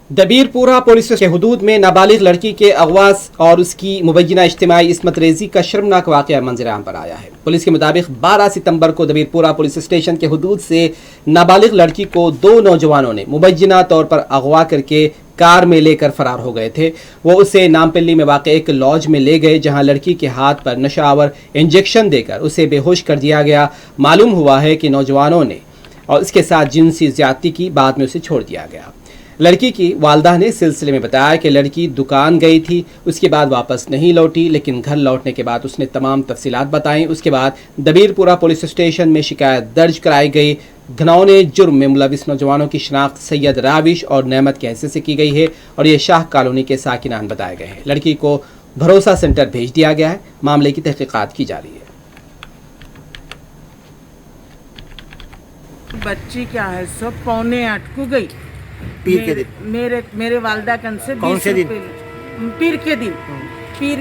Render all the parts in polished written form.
Dabirpura police के हुदूद में नाबालिग लड़की के अगवा और उसकी मुबैना इज्तिमाई इस्मत रेजी का शर्मनाक वाक़या मंजर-ए-आम पर आया है। पुलिस के मुताबिक 12 सितंबर को दबीरपुरा पुलिस स्टेशन के हुदूद से नाबालिग लड़की को दो नौजवानों ने मुबैना तौर पर अगवा करके कार में लेकर फरार हो गए थे। वो उसे नामपल्ली में वाक़ एक लॉज में ले गए, जहां लड़की के हाथ पर नशावर इंजेक्शन देकर उसे बेहोश कर दिया गया। मालूम हुआ है कि नौजवानों ने और इसके साथ जिनसी ज्यादती की, बाद में उसे छोड़ दिया गया। लड़की की वालदा ने सिलसिले में बताया कि लड़की दुकान गई थी, उसके बाद वापस नहीं लौटी, लेकिन घर लौटने के बाद उसने तमाम तफसीलात बताईं। उसके बाद दबीरपुरा पुलिस स्टेशन में शिकायत दर्ज कराई गई। घिनौने जुर्म में मुलविस नौजवानों की शनाख्त सैयद राविश और नेमत के हैसियत से की गई है और ये शाह कॉलोनी के साकिनान बताए गए हैं। लड़की को भरोसा सेंटर भेज दिया गया है। मामले की तहकीकात की जा रही है। बच्ची क्या है, सब 7:45 को गई। पीर के दिन मेरे वालदा कन से कौन से दिन? पीर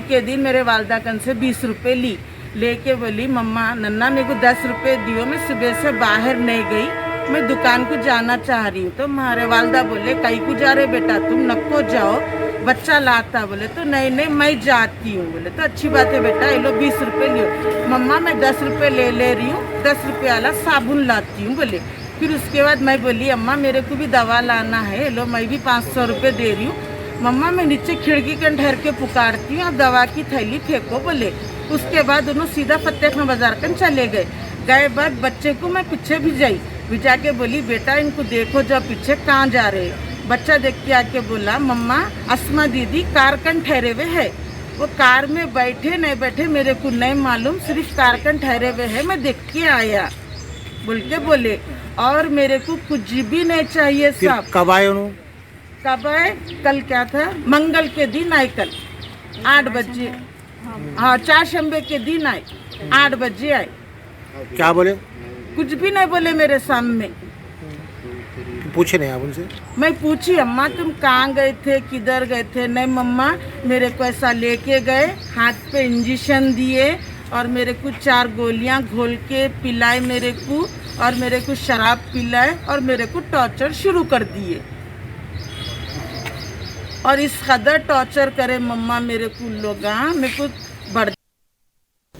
के दिन मेरे वालदा कन से 20 रुपए ली, लेके बोली मम्मा नन्ना मेरे को 10 रुपए दियो, मैं सुबह से बाहर नहीं गई, मैं दुकान को जाना चाह रही हूँ। तो हमारे वालदा बोले कहीं को जा रहे बेटा, तुम नको जाओ, बच्चा लाता। बोले तो नहीं मैं जाती हूँ। बोले तो अच्छी बात है बेटा, ये लो 20 रुपए लियो। मम्मा मैं 10 रुपए ले रही हूँ, 10 रुपये वाला साबुन लाती हूँ। बोले फिर उसके बाद मैं बोली अम्मा मेरे को भी दवा लाना है, लो मैं भी 500 रुपये दे रही हूँ। मम्मा मैं नीचे खिड़की के ठहर के पुकारती हूँ, आप दवा की थैली फेंको। बोले उसके बाद दोनों सीधा फतेहखाना बाजार कन चले गए बाद बच्चे को मैं पीछे भी भिजा के बोली बेटा इनको देखो जब पीछे कहाँ जा रहे। बच्चा देख के आके बोला मम्मा अस्मा दीदी कार कन ठहरे हुए है। वो कार में बैठे नहीं बैठे मेरे को नहीं मालूम, सिर्फ कार कन ठहरे हुए है, मैं देख के आया बोल के बोले। और मेरे को कुछ भी नहीं चाहिए सब। कब आए कब आए? कल क्या था, मंगल के दिन आए, कल 8 बजे। हाँ 4 शंबे के दिन आए, 8 बजे आए। क्या बोले? कुछ भी नहीं बोले मेरे सामने। पूछे नहीं आप उनसे? मैं पूछी अम्मा तुम कहाँ गए थे, किधर गए थे? नहीं मम्मा मेरे को ऐसा लेके गए, हाथ पे इंजेक्शन दिए और मेरे को 4 गोलियां घोल के पिलाए मेरे को, और मेरे को शराब पिलाए और मेरे को टॉर्चर शुरू कर दिए। और इस कदर टॉर्चर करे मम्मा मेरे को लोग, मेरे को